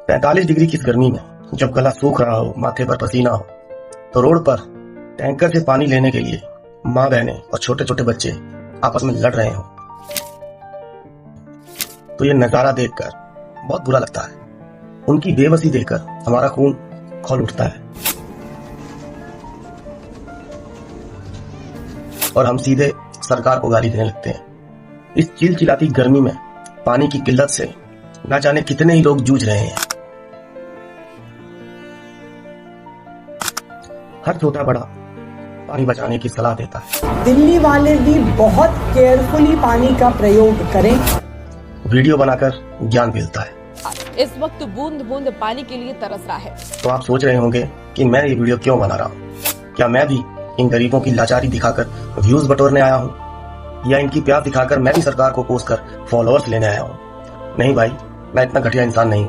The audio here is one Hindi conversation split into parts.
45 डिग्री की इस गर्मी में जब गला सूख रहा हो, माथे पर पसीना हो, तो रोड पर टैंकर से पानी लेने के लिए माँ बहनें और छोटे छोटे बच्चे आपस में लड़ रहे हो, तो ये नजारा देखकर बहुत बुरा लगता है। उनकी बेबसी देखकर हमारा खून खौल उठता है और हम सीधे सरकार को गाली देने लगते हैं। इस चिलचिलाती गर्मी में पानी की किल्लत से ना जाने कितने ही लोग जूझ रहे हैं। हर छोटा बड़ा पानी बचाने की सलाह देता है। दिल्ली वाले भी बहुत केयरफुली पानी का प्रयोग करें। वीडियो बनाकर ज्ञान मिलता है। इस वक्त बूंद बूंद पानी के लिए तरस रहा है। तो आप सोच रहे होंगे कि मैं ये वीडियो क्यों बना रहा हूँ। क्या मैं भी इन गरीबों की लाचारी दिखाकर व्यूज बटोरने आया हूँ, या इनकी प्यास दिखाकर मैं भी सरकार को कोस कर फॉलोअर्स लेने आया हूँ? नहीं भाई, मैं इतना घटिया इंसान नहीं।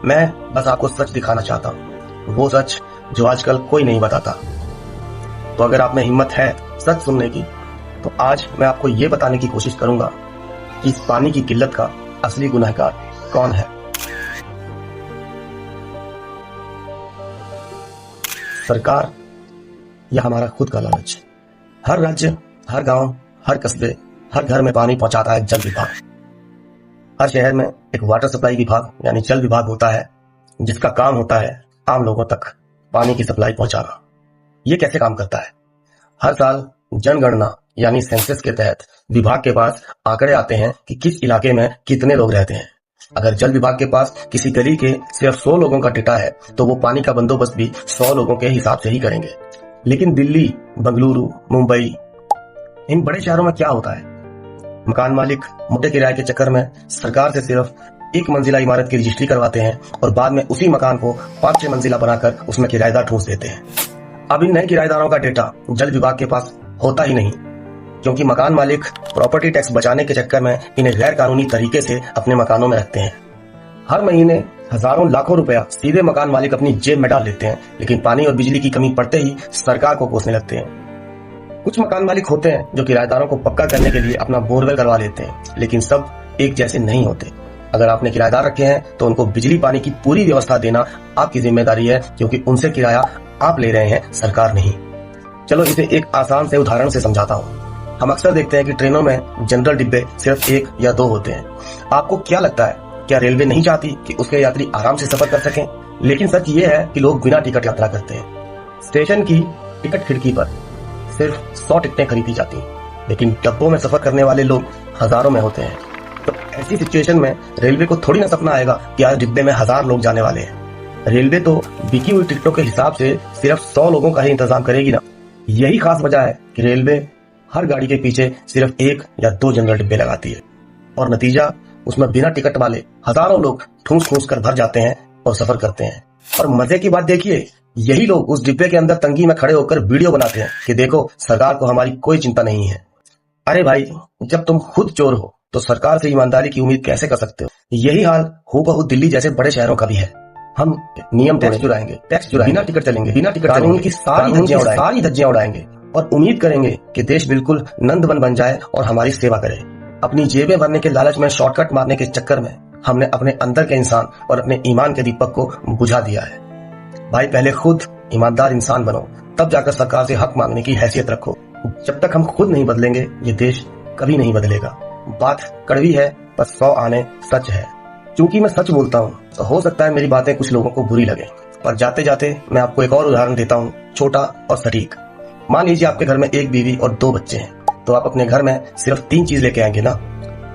मैं बस आपको सच दिखाना चाहता हूँ, वो सच जो आजकल कोई नहीं बताता। तो अगर आप में हिम्मत है सच सुनने की, तो आज मैं आपको ये बताने की कोशिश करूंगा कि इस पानी की किल्लत का असली गुनहगार कौन है। सरकार या हमारा खुद का लालच। हर राज्य, हर गांव, हर कस्बे, हर घर में पानी पहुंचाता है जल विभाग। हर शहर में एक वाटर सप्लाई विभाग यानी जल विभाग होता है, जिसका काम होता है आम लोगों तक पानी की सप्लाई पहुंचाना। ये कैसे काम करता है? हर साल जनगणना यानी सेंसस के तहत विभाग के पास आंकड़े आते हैं कि किस इलाके में कितने लोग रहते हैं। अगर जल विभाग के पास किसी गली के सिर्फ 100 लोगों का डेटा है, तो वो पानी का बंदोबस्त भी 100 लोगों के हिसाब से ही करेंगे। लेकिन दिल्ली, बेंगलुरु, मुंबई, इन बड़े शहरों में क्या होता है? मकान मालिक मोटे किराए के चक्कर में सरकार से सिर्फ एक मंजिला इमारत की रजिस्ट्री करवाते हैं और बाद में उसी मकान को 5-6 मंजिला बनाकर उसमें किराएदार ठूंस देते हैं। अब इन नए किराएदारों का डेटा जल विभाग के पास होता ही नहीं, क्योंकि मकान मालिक प्रॉपर्टी टैक्स बचाने के चक्कर में इन्हें गैर कानूनी तरीके से अपने मकानों में रखते हैं। हर महीने हजारों लाखों रुपया सीधे मकान मालिक अपनी जेब में डाल लेते हैं, लेकिन पानी और बिजली की कमी पड़ते ही सरकार को कोसने लगते हैं। कुछ मकान मालिक होते हैं जो किराएदारों को पक्का करने के लिए अपना बोरवेल करवा लेते हैं, लेकिन सब एक जैसे नहीं होते। अगर आपने किराएदार रखे हैं तो उनको बिजली पानी की पूरी व्यवस्था देना आपकी जिम्मेदारी है, क्योंकि उनसे किराया आप ले रहे हैं, सरकार नहीं। चलो इसे एक आसान से उदाहरण से समझाता हूँ। हम अक्सर देखते हैं कि ट्रेनों में जनरल डिब्बे सिर्फ 1 या 2 होते हैं। आपको क्या लगता है, क्या रेलवे नहीं चाहती कि उसके यात्री आराम से सफर कर सकें? लेकिन सच ये है कि लोग बिना टिकट यात्रा करते हैं। स्टेशन की टिकट खिड़की पर सिर्फ 100 टिकटें खरीदी जाती हैं, लेकिन डब्बों में सफर करने वाले लोग हजारों में होते हैं। तो ऐसी सिचुएशन में रेलवे को थोड़ी ना सपना आएगा कि आज डिब्बे में 1000 लोग जाने वाले हैं। रेलवे तो बिकी हुई टिकटों के हिसाब से सिर्फ 100 लोगों का ही इंतजाम करेगी ना। यही खास वजह है कि रेलवे हर गाड़ी के पीछे सिर्फ 1 या 2 जनरल डिब्बे लगाती है, और नतीजा उसमें बिना टिकट वाले हजारों लोग ठूस कर भर जाते हैं और सफर करते हैं। और मजे की बात देखिए, यही लोग उस डिब्बे के अंदर तंगी में खड़े होकर वीडियो बनाते हैं कि देखो सरकार को हमारी कोई चिंता नहीं है। अरे भाई, जब तुम खुद चोर हो तो सरकार से ईमानदारी की उम्मीद कैसे कर सकते हो? यही हाल हूबहू दिल्ली जैसे बड़े शहरों का भी है। हम नियम टैक्स चुराएंगे, बिना टिकट चलेंगे, बिना टिकट कानून की सारी धज्जियां उड़ाएंगे और उम्मीद करेंगे कि देश बिल्कुल नंदवन बन जाए और हमारी सेवा करे। अपनी जेबें भरने के लालच में शॉर्टकट मारने के चक्कर में हमने अपने अंदर के इंसान और अपने ईमान के दीपक को बुझा दिया है। भाई, पहले खुद ईमानदार इंसान बनो, तब जाकर सरकार से हक मांगने की हैसियत रखो। जब तक हम खुद नहीं बदलेंगे, ये देश कभी नहीं बदलेगा। बात कड़वी है, पर 100 आने सच है। क्योंकि मैं सच बोलता हूँ, तो हो सकता है मेरी बातें कुछ लोगों को बुरी लगे, पर जाते जाते मैं आपको एक और उदाहरण देता हूँ, छोटा और सटीक। मान लीजिए आपके घर में 1 बीवी और 2 बच्चे हैं, तो आप अपने घर में सिर्फ 3 चीज लेके आएंगे ना।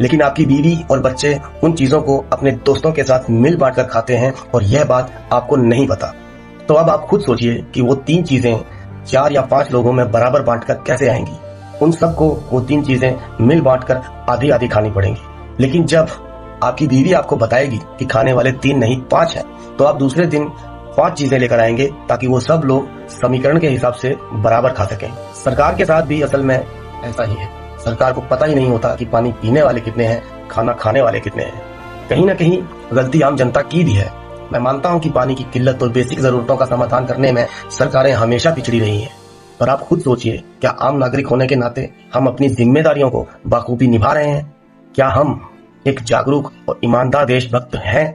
लेकिन आपकी बीवी और बच्चे उन चीजों को अपने दोस्तों के साथ मिल बांट कर खाते हैं, और यह बात आपको नहीं पता। तो अब आप खुद सोचिए कि वो 3 चीजें 4 या 5 लोगों में बराबर बांटकर कैसे आएंगी। उन सबको वो 3 चीजें मिल बांटकर आधी आधी खानी पड़ेंगी। लेकिन जब आपकी बीवी आपको बताएगी कि खाने वाले 3 नहीं 5 है, तो आप दूसरे दिन 5 चीजें लेकर आएंगे, ताकि वो सब लोग समीकरण के हिसाब से बराबर खा सकें। सरकार के साथ भी असल में ऐसा ही है। सरकार को पता ही नहीं होता कि पानी पीने वाले कितने हैं, खाना खाने वाले कितने हैं। कहीं ना कहीं गलती आम जनता की भी है। मैं मानता हूं कि पानी की किल्लत और बेसिक जरूरतों का समाधान करने में सरकारें हमेशा पिछड़ी रही हैं, पर आप खुद सोचिए, क्या आम नागरिक होने के नाते हम अपनी जिम्मेदारियों को बखूबी निभा रहे हैं? क्या हम एक जागरूक और ईमानदार देशभक्त हैं?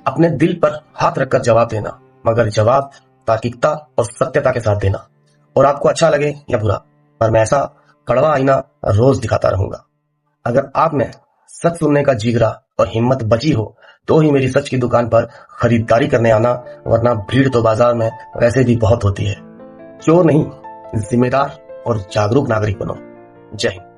अपने दिल पर हाथ रखकर जवाब देना, मगर जवाब तार्किकता और सत्यता के साथ देना। और आपको अच्छा लगे या बुरा, पर मैं ऐसा कड़वा आईना रोज दिखाता रहूंगा। अगर आप में सच सुनने का जिगरा और हिम्मत बची हो तो ही मेरी सच की दुकान पर खरीदारी करने आना, वरना भीड़ तो बाजार में वैसे भी बहुत होती है। चोर नहीं, जिम्मेदार और जागरूक नागरिक बनो। जय हिंद।